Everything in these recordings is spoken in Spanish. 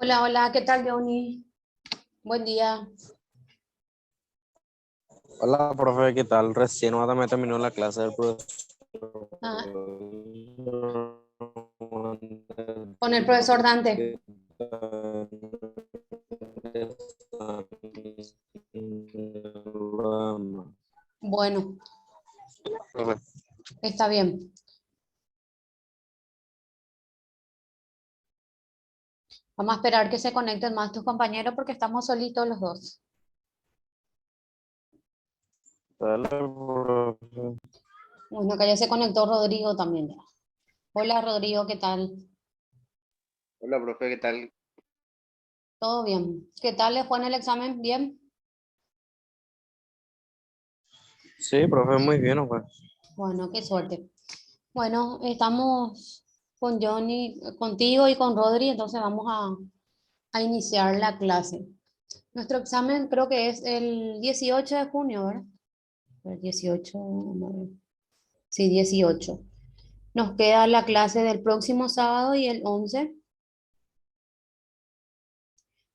Hola, hola, ¿qué tal, Johnny? Buen día. Hola, profe, ¿qué tal? Recién ahora me terminó la clase del profesor. Ah, con el profesor Dante. Bueno, está bien. Vamos a esperar que se conecten más tus compañeros porque estamos solitos los dos. Dale, profe. Bueno, que ya se conectó Rodrigo también ya. Hola, Rodrigo, ¿qué tal? Hola, profe, ¿qué tal? ¿Todo bien? ¿Qué tal le fue en el examen? ¿Bien? Sí, profe, muy bien, pues. Bueno, qué suerte. Bueno, estamos con Johnny, contigo y con Rodri, entonces vamos a iniciar la clase. Nuestro examen creo que es el 18 de junio, ¿verdad? El 18, vamos a ver. Sí, 18. Nos queda la clase del próximo sábado y el 11.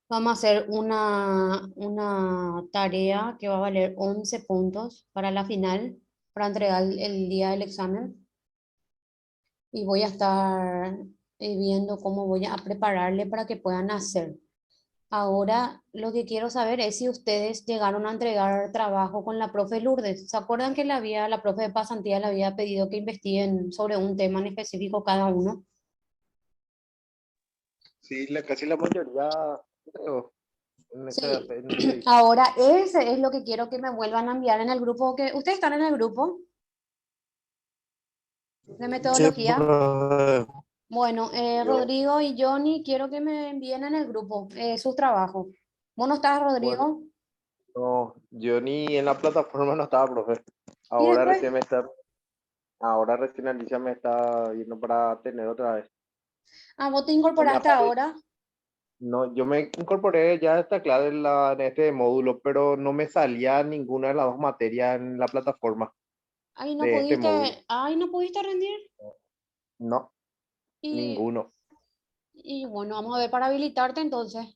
Vamos a hacer una tarea que va a valer 11 puntos para la final, para entregar el día del examen. Y voy a estar viendo cómo voy a prepararle para que puedan hacer. Ahora lo que quiero saber es si ustedes llegaron a entregar trabajo con la profe Lourdes. ¿Se acuerdan que la profe de pasantía le había pedido que investiguen sobre un tema en específico cada uno? Sí, casi la mayoría, creo, Sí, en ese día. ahora ese es lo que quiero que me vuelvan a enviar en el grupo. Que ¿ustedes están en el grupo de Sí, metodología? profe. Bueno, Yo, Rodrigo y Johnny, quiero que me envíen en el grupo sus trabajos. ¿Vos no estás, bueno, Rodrigo? no, yo ni en la plataforma no estaba, profe. Y Ahora después, recién me está, ahora recién Alicia me está yendo para tener otra vez. vos te No me incorporaste apare- ahora. No, yo me incorporé ya a esta clase en este módulo, pero no me salía ninguna de las dos materias en la plataforma de este módulo. Ay, no pudiste rendir. No, Y, ninguno. y bueno, vamos a ver para habilitarte entonces.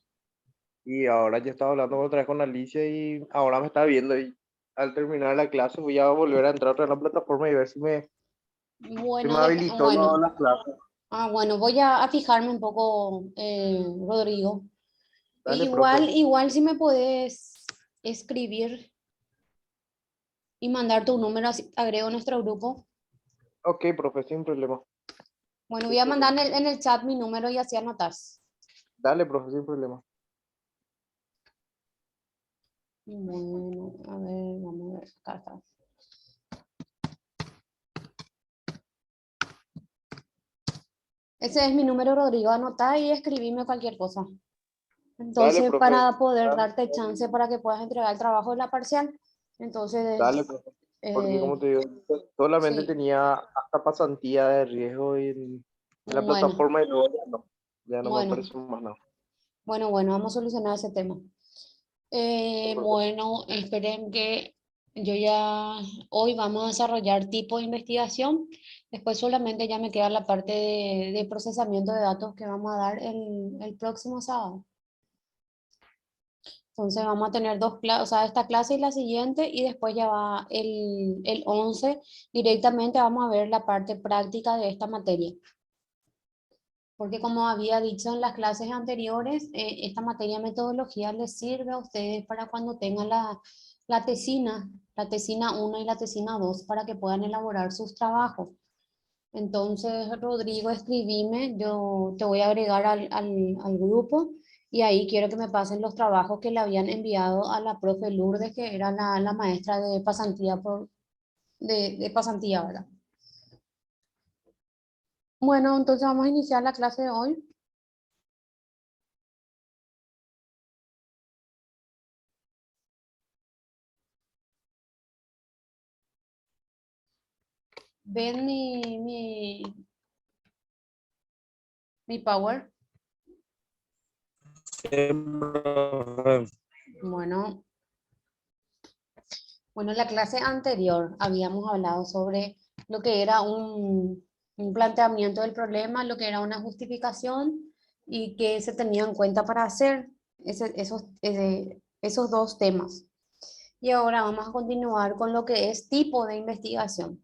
Y ahora yo estaba hablando otra vez con Alicia y ahora me está viendo y al terminar la clase voy a volver a entrar otra vez a la plataforma y ver si Bueno, me habilitó bueno. las clases. Bueno, voy a fijarme un poco, Rodrigo. Dale, profe. Igual si me puedes escribir y mandar tu número, así agrego a nuestro grupo. Ok, profe, sin problema. Bueno, voy Sin a mandar problema. en el chat mi número y así anotas. Dale, profe, sin problema. Bueno, a ver, vamos a ver, acá está. Ese es mi número, Rodrigo. Anotá y escribime cualquier cosa. Dale, Entonces, profe. para poder darte chance para que puedas entregar el trabajo de la parcial. Dale, Entonces, profe. Porque eh, como te digo, solamente sí, tenía hasta pasantía de riesgo en la bueno, plataforma y luego ya no me bueno, apareció más nada. bueno, vamos a solucionar ese tema. Profe. Bueno, esperen que yo ya, hoy vamos a desarrollar tipo de investigación. Después solamente ya me queda la parte de procesamiento de datos que vamos a dar el próximo sábado. Entonces vamos a tener dos clases, o sea, esta clase y la siguiente, y después ya va el 11 directamente vamos a ver la parte práctica de esta materia. Porque como había dicho en las clases anteriores, esta materia de metodología les sirve a ustedes para cuando tengan la tesina 1 y la tesina 2 para que puedan elaborar sus trabajos. Entonces, Rodrigo, escribime, yo te voy a agregar al grupo y ahí quiero que me pasen los trabajos que le habían enviado a la profe Lourdes, que era la maestra de pasantía, de pasantía, ¿verdad? Bueno, entonces vamos a iniciar la clase de hoy. ¿Ven mi power? Sí, profe. Bueno, bueno, en la clase anterior habíamos hablado sobre lo que era un planteamiento del problema, lo que era una justificación y qué se tenía en cuenta para hacer esos dos temas. Y ahora vamos a continuar con lo que es tipo de investigación.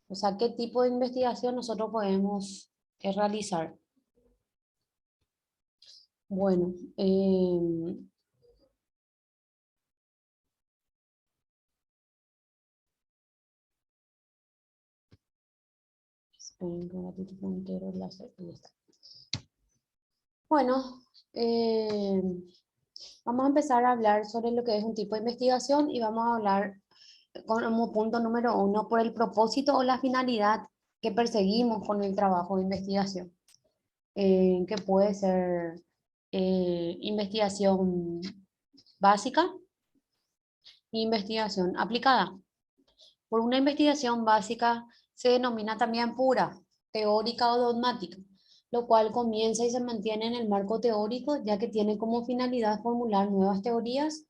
O sea, qué tipo de investigación nosotros podemos realizar. Bueno, esperen que un ratito entero ahí está. Bueno, vamos a empezar a hablar sobre lo que es un tipo de investigación y vamos a hablar como punto número uno por el propósito o la finalidad que perseguimos con el trabajo de investigación, que puede ser investigación básica e investigación aplicada. Por una investigación básica se denomina también pura, teórica o dogmática, lo cual comienza y se mantiene en el marco teórico, ya que tiene como finalidad formular nuevas teorías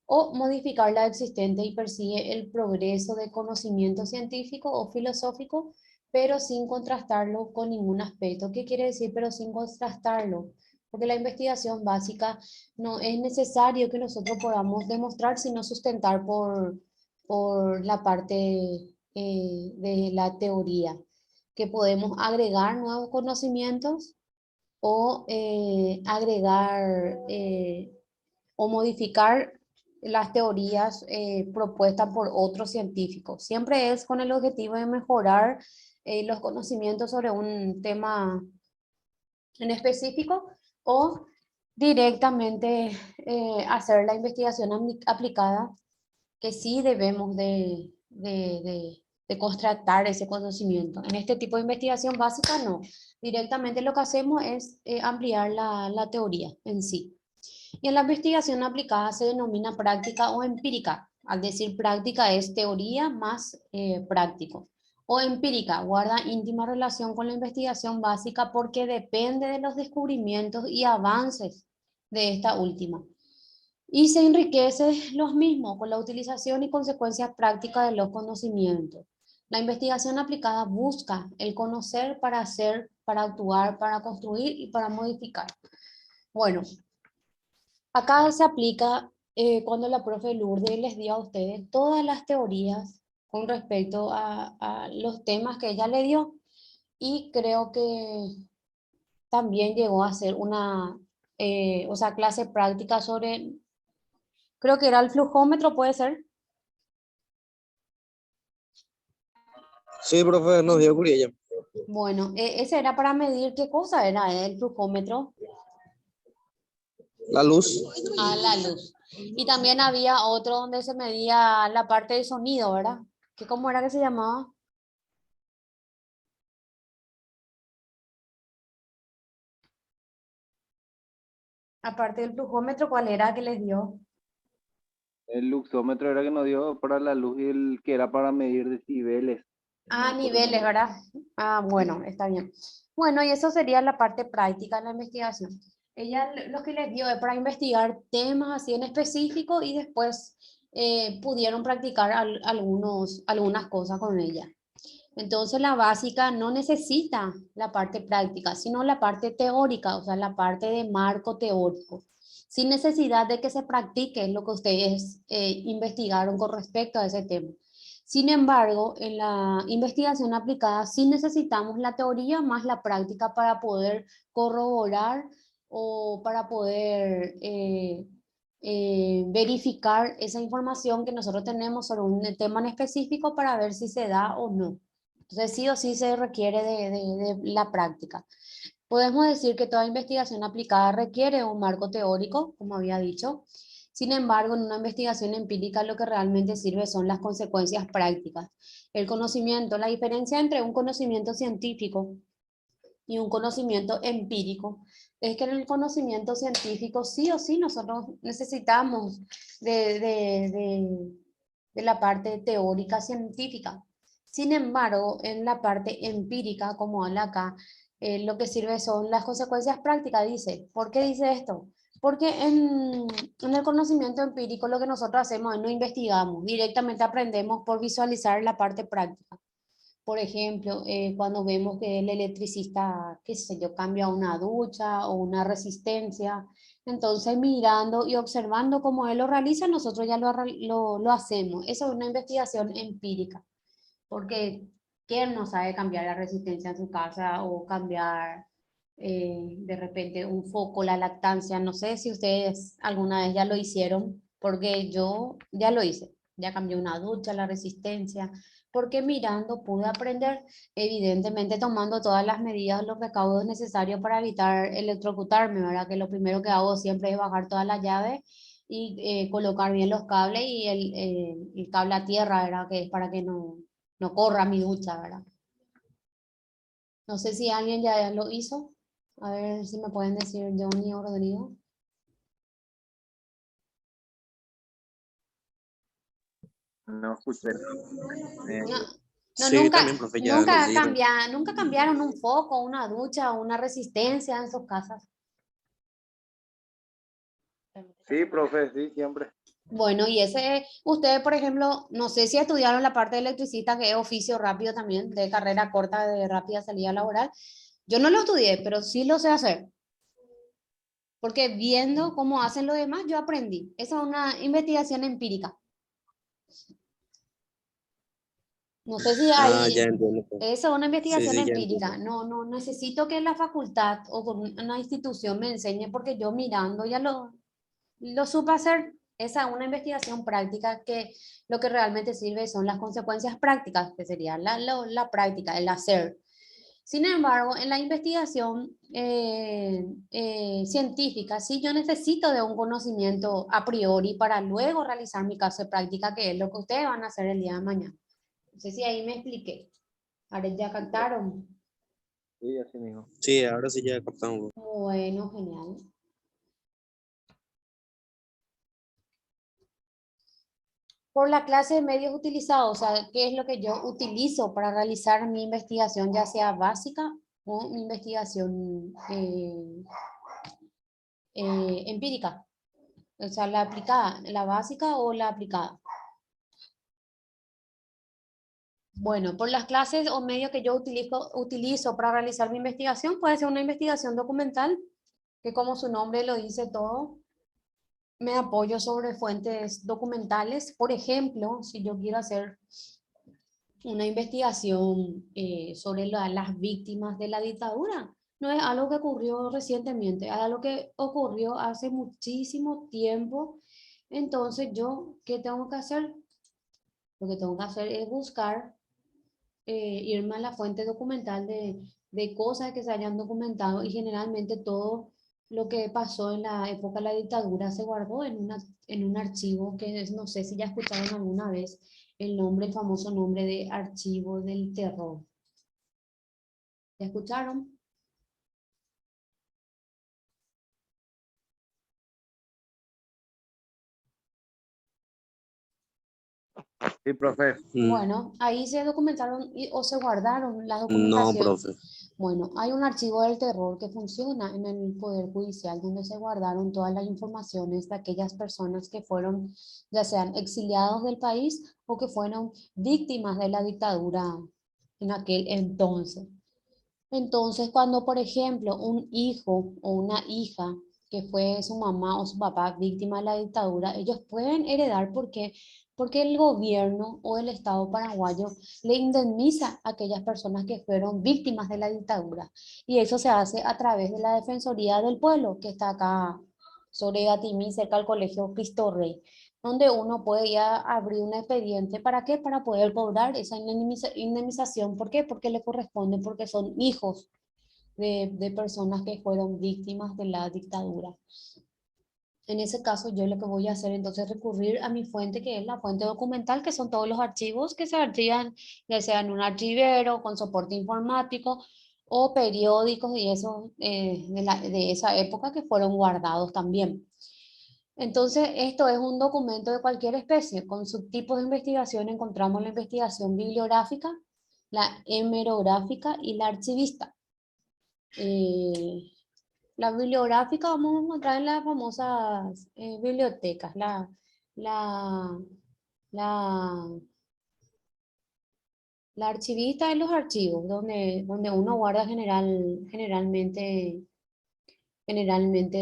o modificar la existente y persigue el progreso de conocimiento científico o filosófico, pero sin contrastarlo con ningún aspecto. ¿Qué quiere decir? Pero sin contrastarlo. Porque la investigación básica no es necesario que nosotros podamos demostrar, sino sustentar por la parte de la teoría, que podemos agregar nuevos conocimientos o agregar o modificar las teorías propuestas por otros científicos. Siempre es con el objetivo de mejorar los conocimientos sobre un tema en específico o directamente hacer la investigación aplicada, que sí debemos de constatar ese conocimiento. En este tipo de investigación básica no. Directamente lo que hacemos es ampliar la teoría en sí. Y en la investigación aplicada se denomina práctica o empírica. Al decir práctica es teoría más práctico. O empírica guarda íntima relación con la investigación básica porque depende de los descubrimientos y avances de esta última. Y se enriquece los mismos con la utilización y consecuencias prácticas de los conocimientos. La investigación aplicada busca el conocer para hacer, para actuar, para construir y para modificar. Bueno, acá se aplica cuando la profe Lourdes les dio a ustedes todas las teorías con respecto a los temas que ella le dio y creo que también llegó a hacer una, o sea, clase práctica sobre, creo que era el flujómetro, ¿puede ser? Sí, profe, nos dio Curiella. Bueno, ese era para medir qué cosa era el flujómetro. La luz. A la luz. Y también había otro donde se medía la parte del sonido, ¿verdad? ¿Qué cómo era que se llamaba? Aparte del flujómetro, ¿cuál era que les dio? El luxómetro era que nos dio para la luz y el que era para medir decibeles. Ah, niveles, ¿verdad? Ah, bueno, está bien. Bueno, y eso sería la parte práctica de la investigación. Ella lo que les dio es para investigar temas así en específico y después pudieron practicar algunas cosas con ella. Entonces la básica no necesita la parte práctica, sino la parte teórica, o sea, la parte de marco teórico, sin necesidad de que se practique lo que ustedes investigaron con respecto a ese tema. Sin embargo, en la investigación aplicada sí necesitamos la teoría más la práctica para poder corroborar o para poder verificar esa información que nosotros tenemos sobre un tema en específico para ver si se da o no. Entonces, sí o sí se requiere de la práctica. Podemos decir que toda investigación aplicada requiere un marco teórico, como había dicho. Sin embargo, en una investigación empírica lo que realmente sirve son las consecuencias prácticas. El conocimiento, la diferencia entre un conocimiento científico y un conocimiento empírico es que en el conocimiento científico sí o sí nosotros necesitamos de la parte teórica científica. Sin embargo, en la parte empírica, como habla acá, lo que sirve son las consecuencias prácticas, dice. ¿Por qué dice esto? Porque en el conocimiento empírico lo que nosotros hacemos es no investigamos, directamente aprendemos por visualizar la parte práctica. Por ejemplo, cuando vemos que el electricista, qué sé yo, cambia una ducha o una resistencia, entonces mirando y observando cómo él lo realiza, nosotros ya lo hacemos. Eso es una investigación empírica, porque ¿quién no sabe cambiar la resistencia en su casa o cambiar de repente un foco, la lactancia? No sé si ustedes alguna vez ya lo hicieron, porque yo ya lo hice. Ya cambié una ducha, la resistencia, porque mirando pude aprender, evidentemente tomando todas las medidas, los recaudos necesarios para evitar electrocutarme, ¿verdad? Que lo primero que hago siempre es bajar todas las llaves y colocar bien los cables y el cable a tierra, ¿verdad? Que es para que no corra mi ducha, ¿verdad? No sé si alguien ya lo hizo. A ver si me pueden decir Johnny o Rodrigo. No escuché. No, no, Sí, también, profe, ya lo hicieron. nunca cambiaron un foco, una ducha, una resistencia en sus casas. Sí, profe, sí, siempre. Bueno, y ese, ustedes, por ejemplo, no sé si estudiaron la parte de electricista, que es oficio rápido también, de carrera corta, de rápida salida laboral. Yo no lo estudié, pero sí lo sé hacer. Porque viendo cómo hacen los demás, yo aprendí. Esa es una investigación empírica. No sé si Ah, ya hay, entiendo, profe. esa es una Sí, investigación sí, ya empírica. entiendo. No necesito que la facultad o con una institución me enseñe porque yo mirando ya lo supe hacer. Esa es una investigación práctica que lo que realmente sirve son las consecuencias prácticas, que sería la práctica, el hacer. Sin embargo, en la investigación científica, sí yo necesito de un conocimiento a priori para luego realizar mi caso de práctica, que es lo que ustedes van a hacer el día de mañana. No sé si ahí me expliqué. Ahora ya cantaron. Sí, así mismo. Sí, ahora sí ya captamos. Bueno, genial. Por la clase de medios utilizados, o sea, ¿qué es lo que yo utilizo para realizar mi investigación, ya sea básica o mi investigación empírica? O sea, la aplicada, la básica o la aplicada. Bueno, por las clases o medios que yo utilizo para realizar mi investigación, puede ser una investigación documental, que como su nombre lo dice todo, me apoyo sobre fuentes documentales. Por ejemplo, si yo quiero hacer una investigación sobre las víctimas de la dictadura, no es algo que ocurrió recientemente, es algo que ocurrió hace muchísimo tiempo. Entonces, yo, ¿qué tengo que hacer? Lo que tengo que hacer es buscar, irme a la fuente documental de cosas que se hayan documentado y generalmente todo lo que pasó en la época de la dictadura se guardó en un archivo que no sé si ya escucharon alguna vez el nombre, el famoso nombre de Archivo del Terror. ¿Ya escucharon? Sí, profe. Bueno, ahí se documentaron o se guardaron la No, documentación. profe. Bueno, hay un archivo del terror que funciona en el Poder Judicial donde se guardaron todas las informaciones de aquellas personas que fueron, ya sean exiliados del país o que fueron víctimas de la dictadura en aquel entonces. Entonces, cuando, por ejemplo, un hijo o una hija que fue su mamá o su papá víctima de la dictadura, ellos pueden heredar porque el gobierno o el Estado paraguayo le indemniza a aquellas personas que fueron víctimas de la dictadura. Y eso se hace a través de la Defensoría del Pueblo, que está acá sobre Gatimí, cerca del Colegio Cristo Rey, donde uno puede ya abrir un expediente. ¿Para qué? Para poder cobrar esa indemnización. ¿Por qué? Porque le corresponde, porque son hijos de personas que fueron víctimas de la dictadura. En ese caso, yo lo que voy a hacer entonces es recurrir a mi fuente, que es la fuente documental, que son todos los archivos que se archivan, ya sea en un archivero, con soporte informático, o periódicos y eso de esa época que fueron guardados también. Entonces, esto es un documento de cualquier especie. Con subtipos de investigación encontramos la investigación bibliográfica, la hemerográfica y la archivista. Eh, la bibliográfica vamos a encontrar en las famosas bibliotecas, la, la, La archivista es los archivos, donde uno guarda generalmente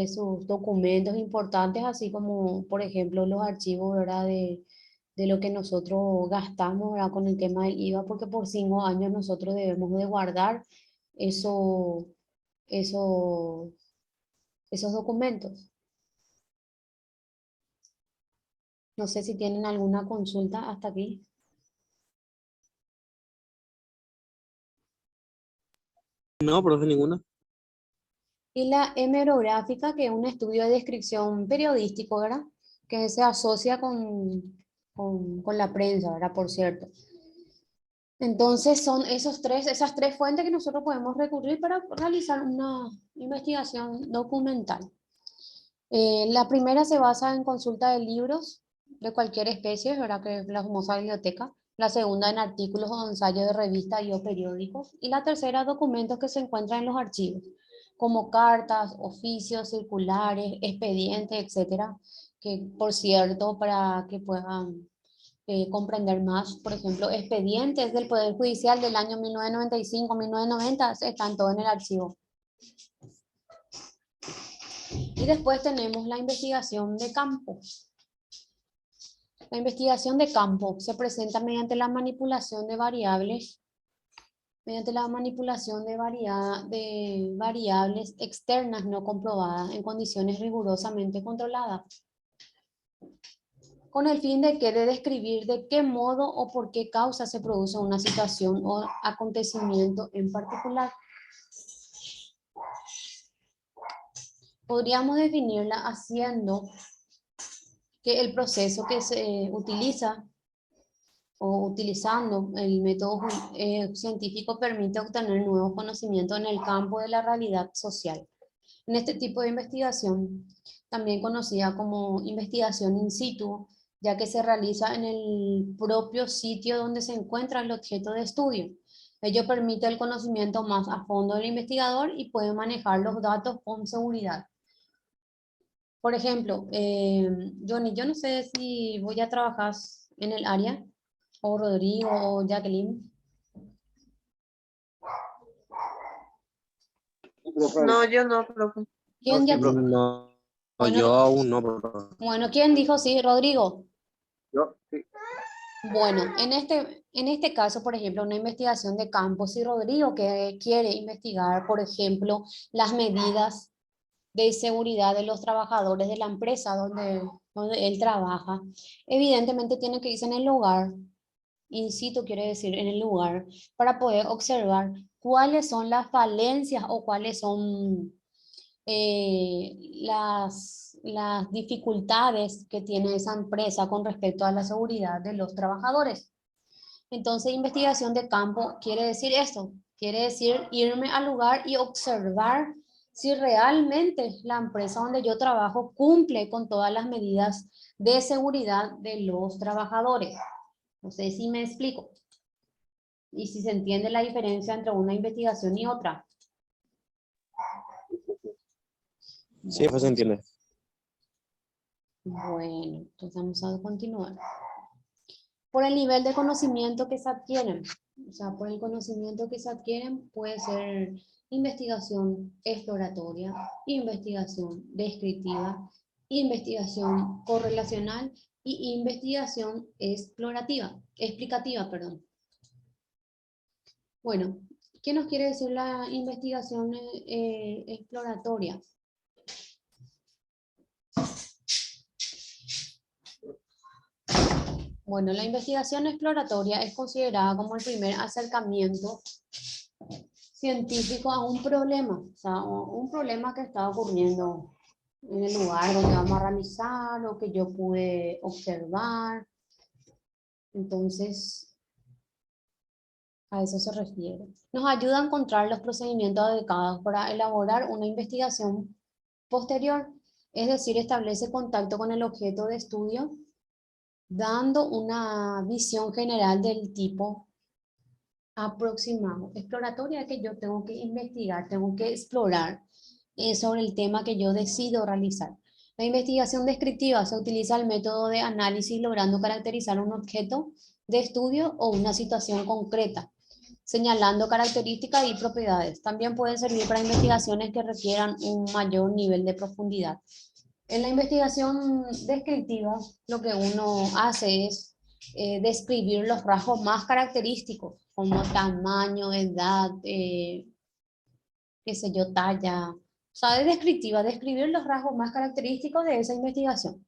sus documentos importantes, así como, por ejemplo, los archivos, ¿verdad? De lo que nosotros gastamos, ¿verdad? Con el tema del IVA, porque por 5 años nosotros debemos de guardar eso, eso, esos documentos. No sé si tienen alguna consulta hasta aquí. No, profe, ninguna. Y la hemerográfica, que es un estudio de descripción periodístico, ¿verdad? Que se asocia con la prensa, ¿verdad? Por cierto. Entonces son esas tres fuentes que nosotros podemos recurrir para realizar una investigación documental. La primera se basa en consulta de libros de cualquier especie, ¿verdad? Que es la famosa biblioteca. La segunda en artículos o ensayos de revistas y o periódicos. Y la tercera, documentos que se encuentran en los archivos, como cartas, oficios, circulares, expedientes, etcétera. Que, por cierto, para que puedan comprender más, por ejemplo, expedientes del Poder Judicial del año 1995, 1990, están todos en el archivo. Y después tenemos la investigación de campo. La investigación de campo se presenta mediante la manipulación de variables, de variables externas no comprobadas en condiciones rigurosamente controladas, con el fin de describir de qué modo o por qué causa se produce una situación o acontecimiento en particular. Podríamos definirla haciendo que el proceso que se utiliza o utilizando el método científico permite obtener nuevos conocimientos en el campo de la realidad social. En este tipo de investigación, también conocida como investigación in situ, ya que se realiza en el propio sitio donde se encuentra el objeto de estudio. Ello permite el conocimiento más a fondo del investigador y puede manejar los datos con seguridad. Por ejemplo, Johnny, yo no sé si vos ya trabajas en el área, o Rodrigo, o Jacqueline. No, yo no, profe. ¿Quién ya? No, Bueno, yo aún no, profe. bueno, ¿quién dijo sí? Rodrigo. Yo, sí. Bueno, en este caso, por ejemplo, una investigación de campo, si Rodrigo que quiere investigar, por ejemplo, las medidas de seguridad de los trabajadores de la empresa donde él trabaja, evidentemente tiene que irse en el lugar, in situ quiere decir en el lugar, para poder observar cuáles son las falencias o cuáles son las dificultades que tiene esa empresa con respecto a la seguridad de los trabajadores. Entonces, investigación de campo quiere decir eso, quiere decir irme al lugar y observar si realmente la empresa donde yo trabajo cumple con todas las medidas de seguridad de los trabajadores. No sé si me explico. Y si se entiende la diferencia entre una investigación y otra. Sí, pues se entiende. Bueno, entonces vamos a continuar. Por el nivel de conocimiento que se adquieren. O sea, por el conocimiento que se adquieren puede ser investigación exploratoria, investigación descriptiva, investigación correlacional y investigación explicativa, perdón. Bueno, ¿qué nos quiere decir la investigación exploratoria? Bueno, la investigación exploratoria es considerada como el primer acercamiento científico a un problema, o sea, un problema que está ocurriendo en el lugar donde vamos a realizar o que yo pude observar. Entonces, a eso se refiere. Nos ayuda a encontrar los procedimientos adecuados para elaborar una investigación posterior, es decir, establece contacto con el objeto de estudio, dando una visión general del tipo aproximado. Exploratoria que yo tengo que investigar, tengo que explorar sobre el tema que yo decido realizar. La investigación descriptiva se utiliza el método de análisis logrando caracterizar un objeto de estudio o una situación concreta, señalando características y propiedades. También pueden servir para investigaciones que requieran un mayor nivel de profundidad. En la investigación descriptiva, lo que uno hace es describir los rasgos más característicos, como tamaño, edad, qué sé yo, talla. O sea, es descriptiva, describir los rasgos más característicos de esa investigación.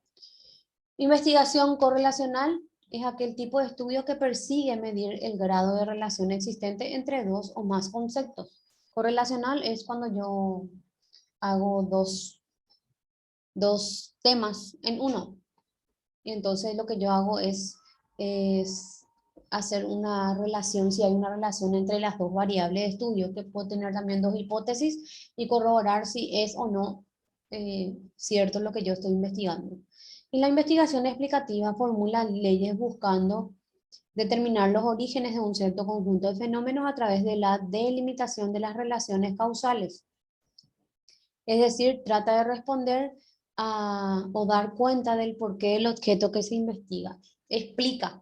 Investigación correlacional es aquel tipo de estudio que persigue medir el grado de relación existente entre dos o más conceptos. Correlacional es cuando yo hago dos temas en uno. Y entonces lo que yo hago es hacer una relación, si hay una relación entre las dos variables de estudio, que puedo tener también dos hipótesis y corroborar si es o no cierto lo que yo estoy investigando. Y la investigación explicativa formula leyes buscando determinar los orígenes de un cierto conjunto de fenómenos a través de la delimitación de las relaciones causales. Es decir, trata de responder o dar cuenta del porqué del objeto que se investiga. Explica.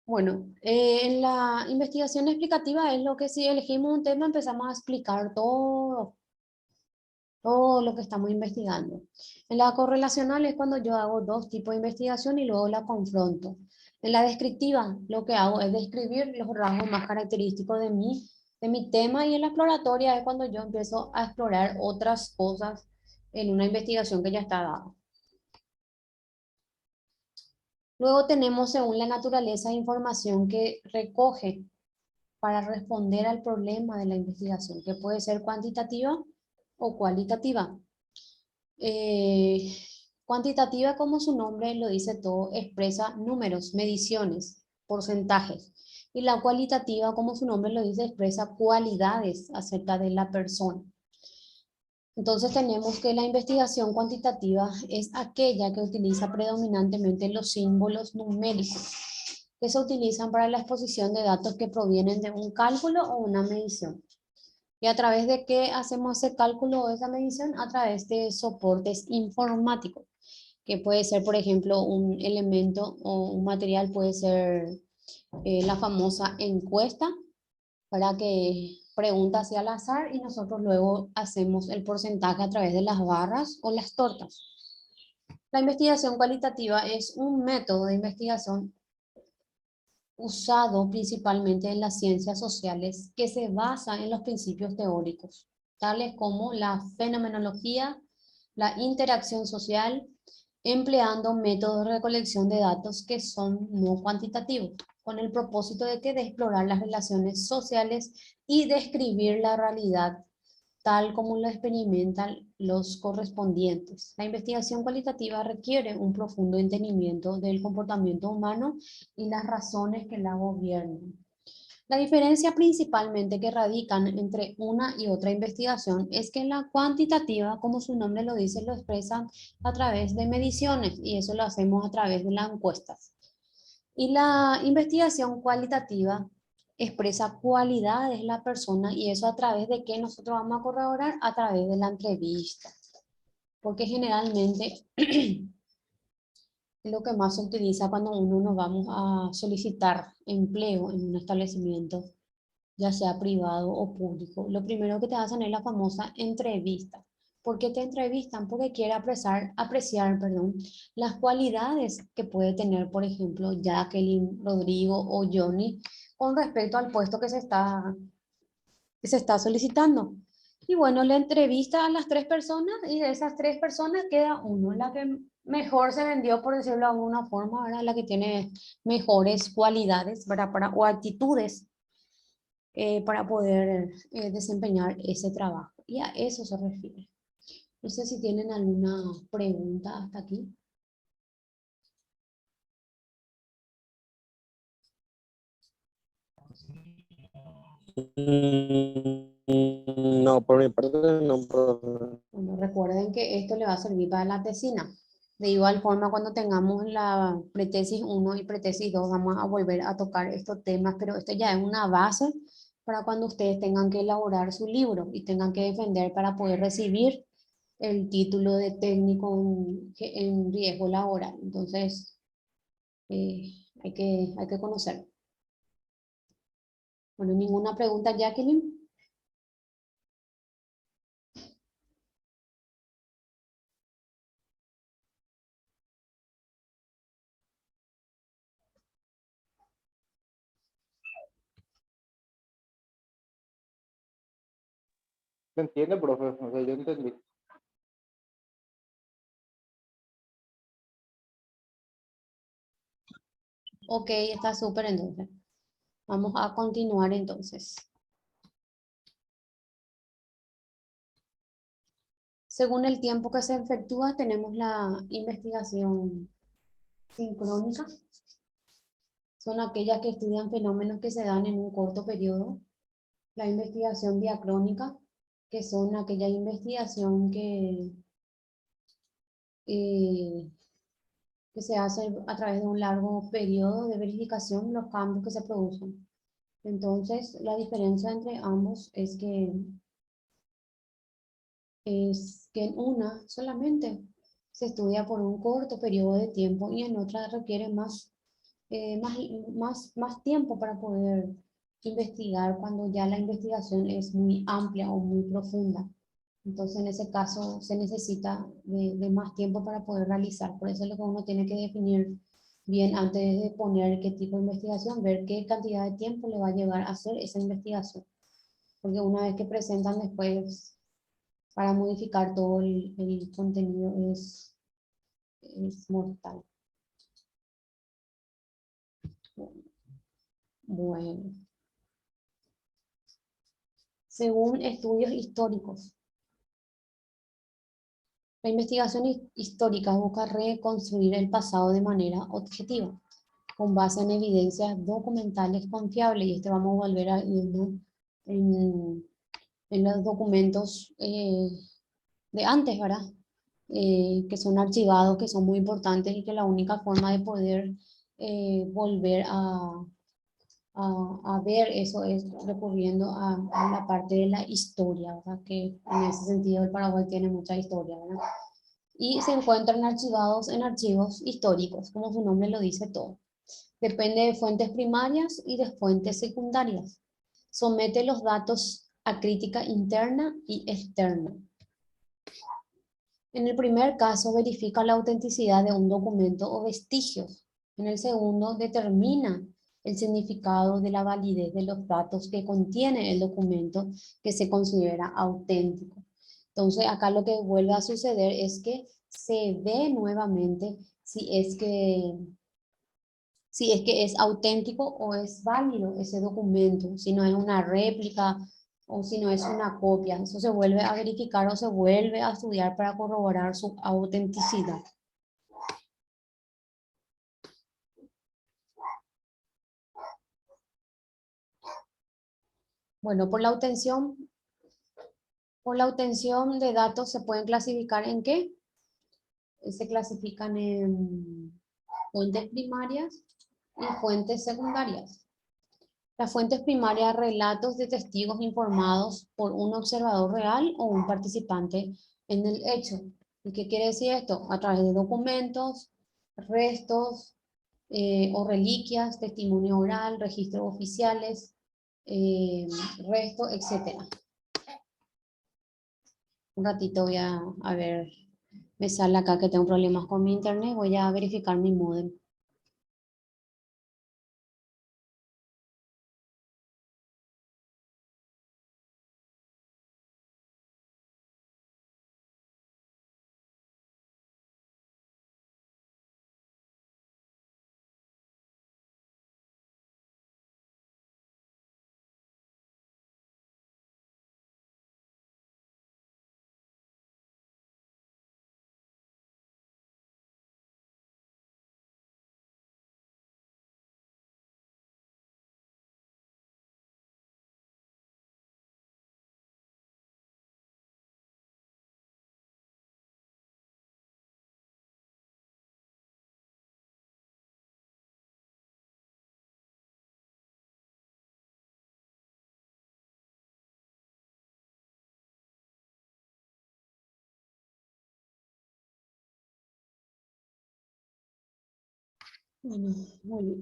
Bueno, en la investigación explicativa es lo que si elegimos un tema empezamos a explicar todo lo que estamos investigando. En la correlacional es cuando yo hago dos tipos de investigación y luego la confronto. En la descriptiva lo que hago es describir los rasgos más característicos de mi tema, y en la exploratoria es cuando yo empiezo a explorar otras cosas en una investigación que ya está dada. Luego tenemos según la naturaleza de información que recoge para responder al problema de la investigación, que puede ser cuantitativa o cualitativa. Cuantitativa, como su nombre lo dice todo, expresa números, mediciones, porcentajes. Y la cualitativa, como su nombre lo dice, expresa cualidades acerca de la persona. Entonces tenemos que la investigación cuantitativa es aquella que utiliza predominantemente los símbolos numéricos que se utilizan para la exposición de datos que provienen de un cálculo o una medición. ¿Y a través de qué hacemos ese cálculo o esa medición? A través de soportes informáticos, que puede ser, por ejemplo, un elemento o un material, puede ser la famosa encuesta, para que pregunta hacia al azar y nosotros luego hacemos el porcentaje a través de las barras o las tortas. La investigación cualitativa es un método de investigación usado principalmente en las ciencias sociales que se basa en los principios teóricos, tales como la fenomenología, la interacción social, empleando métodos de recolección de datos que son no cuantitativos, con el propósito de explorar las relaciones sociales y describir la realidad tal como lo experimentan los correspondientes. La investigación cualitativa requiere un profundo entendimiento del comportamiento humano y las razones que la gobiernan. La diferencia principalmente que radican entre una y otra investigación es que la cuantitativa, como su nombre lo dice, lo expresa a través de mediciones, y eso lo hacemos a través de las encuestas. Y la investigación cualitativa expresa cualidades de la persona, y eso a través de qué nosotros vamos a corroborar, a través de la entrevista. Porque generalmente es lo que más se utiliza cuando uno nos vamos a solicitar empleo en un establecimiento, ya sea privado o público. Lo primero que te hacen es la famosa entrevista. ¿Por qué te entrevistan? Porque quiere apreciar, las cualidades que puede tener, por ejemplo, Jacqueline, Rodrigo o Johnny con respecto al puesto que se está solicitando. Y bueno, le entrevista a las 3 personas y de esas 3 personas queda uno, la que mejor se vendió, por decirlo de alguna forma, ¿verdad? La que tiene mejores cualidades, ¿verdad? O actitudes para poder desempeñar ese trabajo. Y a eso se refiere. No sé si tienen alguna pregunta hasta aquí. No, por mi parte no, profe. Bueno, recuerden que esto le va a servir para la tesina. De igual forma, cuando tengamos la pretesis 1 y pretesis 2, vamos a volver a tocar estos temas, pero esto ya es una base para cuando ustedes tengan que elaborar su libro y tengan que defender para poder recibir el título de técnico en riesgo laboral. Entonces, hay que conocer. Bueno, ninguna pregunta, Jacqueline. ¿Se entiende, profe? O sea, yo entendí. Ok, está súper entonces. Vamos a continuar entonces. Según el tiempo que se efectúa, tenemos la investigación sincrónica. Son aquellas que estudian fenómenos que se dan en un corto periodo. La investigación diacrónica, que son aquella investigación eh, que se hace a través de un largo periodo de verificación los cambios que se producen. Entonces, la diferencia entre ambos es que en una solamente se estudia por un corto periodo de tiempo y en otra requiere eh, más, más tiempo para poder investigar cuando ya la investigación es muy amplia o muy profunda. Entonces, en ese caso, se necesita de más tiempo para poder realizar. Por eso es lo que uno tiene que definir bien antes de poner qué tipo de investigación, ver qué cantidad de tiempo le va a llevar a hacer esa investigación. Porque una vez que presentan después, para modificar todo el contenido es mortal. Bueno, según estudios históricos, la investigación histórica busca reconstruir el pasado de manera objetiva, con base en evidencias documentales confiables, y vamos a volver a irnos en, en los documentos de antes, ¿verdad? Que son archivados, que son muy importantes y que la única forma de poder volver a ver eso es recurriendo a la parte de la historia, ¿verdad? Que en ese sentido el Paraguay tiene mucha historia, ¿verdad? Y se encuentran archivados en archivos históricos, como su nombre lo dice todo. Depende de fuentes primarias y de fuentes secundarias. Somete los datos a crítica interna y externa. En el primer caso, verifica la autenticidad de un documento o vestigios. En el segundo, determina el significado de la validez de los datos que contiene el documento que se considera auténtico. Entonces, acá lo que vuelve a suceder es que se ve nuevamente si es que es auténtico o es válido ese documento, si no es una réplica o si no es una copia. Eso se vuelve a verificar o se vuelve a estudiar para corroborar su autenticidad. Bueno, por la obtención de datos se pueden clasificar ¿en qué? Se clasifican en fuentes primarias y fuentes secundarias. Las fuentes primarias, relatos de testigos informados por un observador real o un participante en el hecho. ¿Y qué quiere decir esto? A través de documentos, restos o reliquias, testimonio oral, registros oficiales, restos, etc. Un ratito voy a ver, me sale acá que tengo problemas con mi internet, voy a verificar mi módem. Bueno, muy bien.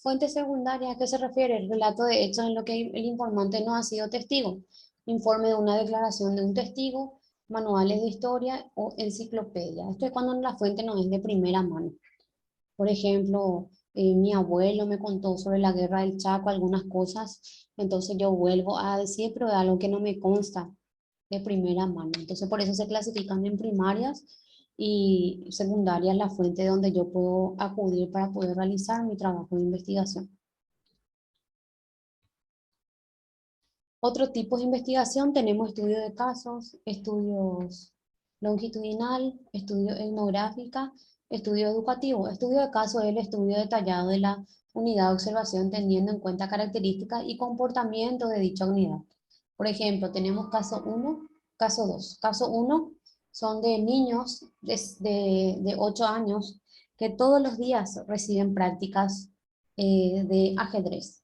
Fuente secundaria, ¿a qué se refiere? El relato de hechos en lo que el informante no ha sido testigo. Informe de una declaración de un testigo, manuales de historia o enciclopedia. Esto es cuando la fuente no es de primera mano. Por ejemplo, mi abuelo me contó sobre la guerra del Chaco algunas cosas, entonces yo vuelvo a decir, pero de algo que no me consta de primera mano. Entonces por eso se clasifican en primarias y secundarias la fuente donde yo puedo acudir para poder realizar mi trabajo de investigación. Otro tipo de investigación tenemos estudios de casos, estudios longitudinal, estudio etnográfica, estudio educativo. Estudio de caso es el estudio detallado de la unidad de observación teniendo en cuenta características y comportamientos de dicha unidad. Por ejemplo, tenemos caso 1, caso 2. Caso 1 son de niños de 8 años que todos los días reciben prácticas de ajedrez.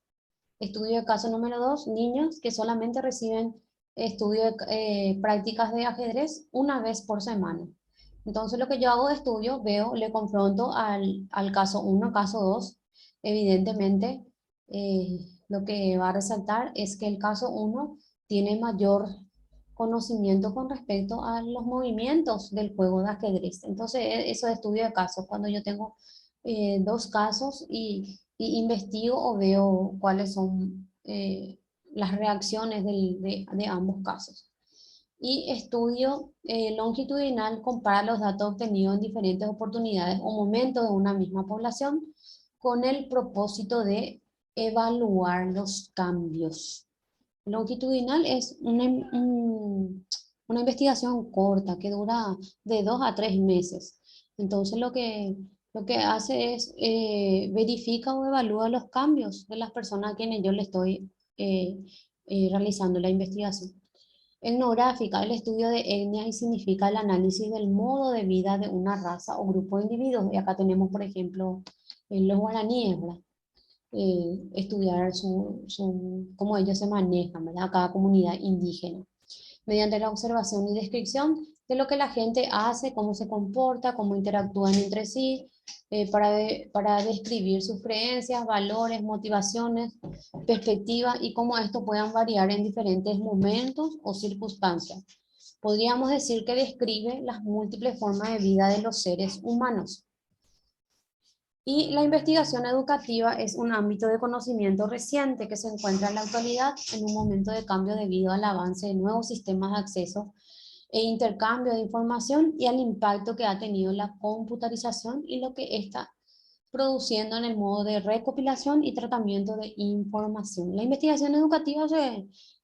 Estudio de caso número 2, niños que solamente reciben prácticas de ajedrez una vez por semana. Entonces lo que yo hago de estudio, veo, le confronto al caso 1, caso 2. Evidentemente, lo que va a resaltar es que el caso 1 tiene mayor conocimiento con respecto a los movimientos del juego de ajedrez. Entonces, eso es estudio de casos, cuando yo tengo dos casos y investigo o veo cuáles son las reacciones de ambos casos. Y estudio longitudinal compara los datos obtenidos en diferentes oportunidades o momentos de una misma población con el propósito de evaluar los cambios. Longitudinal es una investigación corta que dura de 2 a 3 meses. Entonces lo que hace es verifica o evalúa los cambios de las personas a quienes yo le estoy realizando la investigación. Etnográfica, el estudio de etnia y significa el análisis del modo de vida de una raza o grupo de individuos. Y acá tenemos, por ejemplo, los guaraníes, ¿verdad? Estudiar cómo ellos se manejan, ¿verdad? Cada comunidad indígena, mediante la observación y descripción de lo que la gente hace, cómo se comporta, cómo interactúan entre sí, para describir sus creencias, valores, motivaciones, perspectivas y cómo esto puedan variar en diferentes momentos o circunstancias. Podríamos decir que describe las múltiples formas de vida de los seres humanos. Y la investigación educativa es un ámbito de conocimiento reciente que se encuentra en la actualidad en un momento de cambio debido al avance de nuevos sistemas de acceso e intercambio de información y al impacto que ha tenido la computarización y lo que está produciendo en el modo de recopilación y tratamiento de información. La investigación educativa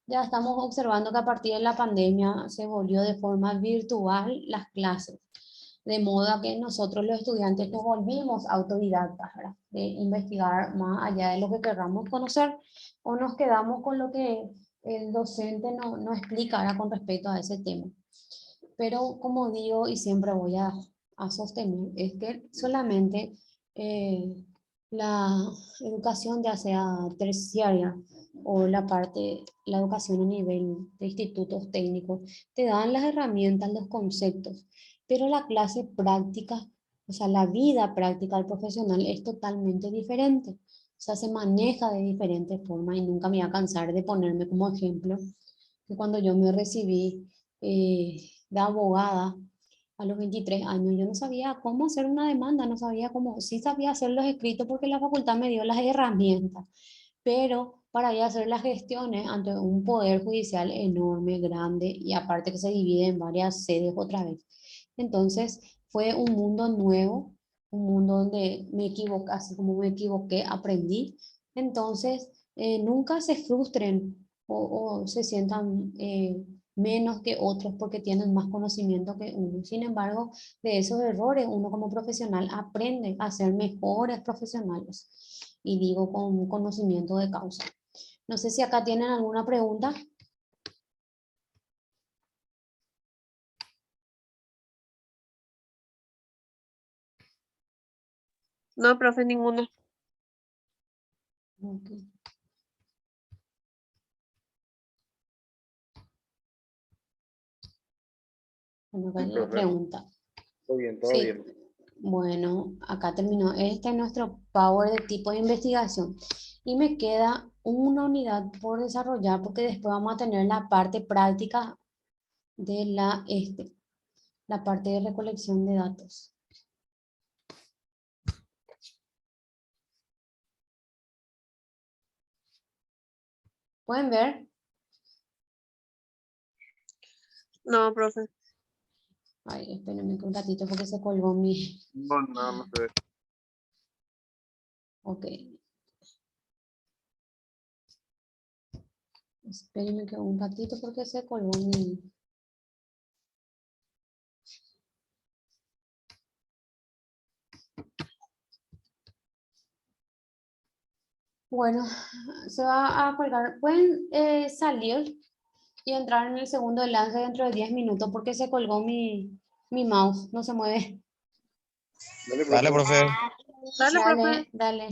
ya estamos observando que a partir de la pandemia se volvió de forma virtual las clases, de modo que nosotros los estudiantes nos volvimos autodidactas, ¿verdad? De investigar más allá de lo que queramos conocer o nos quedamos con lo que el docente no explica, ¿verdad? Con respecto a ese tema. Pero como digo y siempre voy a sostener, es que solamente la educación, ya sea terciaria o la educación a nivel de institutos técnicos, te dan las herramientas, los conceptos, pero la clase práctica, o sea, la vida práctica del profesional es totalmente diferente. O sea, se maneja de diferentes formas y nunca me voy a cansar de ponerme como ejemplo que cuando yo me recibí de abogada a los 23 años, yo no sabía cómo hacer una demanda, no sabía cómo, sí sabía hacer los escritos porque la facultad me dio las herramientas, pero para ir a hacer las gestiones ante un poder judicial enorme, grande y aparte que se divide en varias sedes otra vez. Entonces fue un mundo nuevo, un mundo donde me equivoqué, así como me equivoqué, aprendí. Entonces, nunca se frustren o se sientan menos que otros porque tienen más conocimiento que uno. Sin embargo, de esos errores uno como profesional aprende a ser mejores profesionales y digo con conocimiento de causa. No sé si acá tienen alguna pregunta. No, profe, ninguna. Okay. Bueno, Sí, ¿cuál es la profe. pregunta? Todo bien, todo Sí. bien. Bueno, acá terminó. Este es nuestro Power de tipo de investigación. Y me queda una unidad por desarrollar porque después vamos a tener la parte práctica de la parte de recolección de datos. ¿Pueden ver? No, profe. Ay, espérenme un ratito porque se colgó mi... No, no se ve. Ok. Espérenme que un ratito porque se colgó mi... Bueno, se va a colgar. Pueden salir y entrar en el segundo enlace dentro de 10 minutos porque se colgó mi mouse, no se mueve. Dale, Dale, profe. profe. Dale, profe. Dale, dale.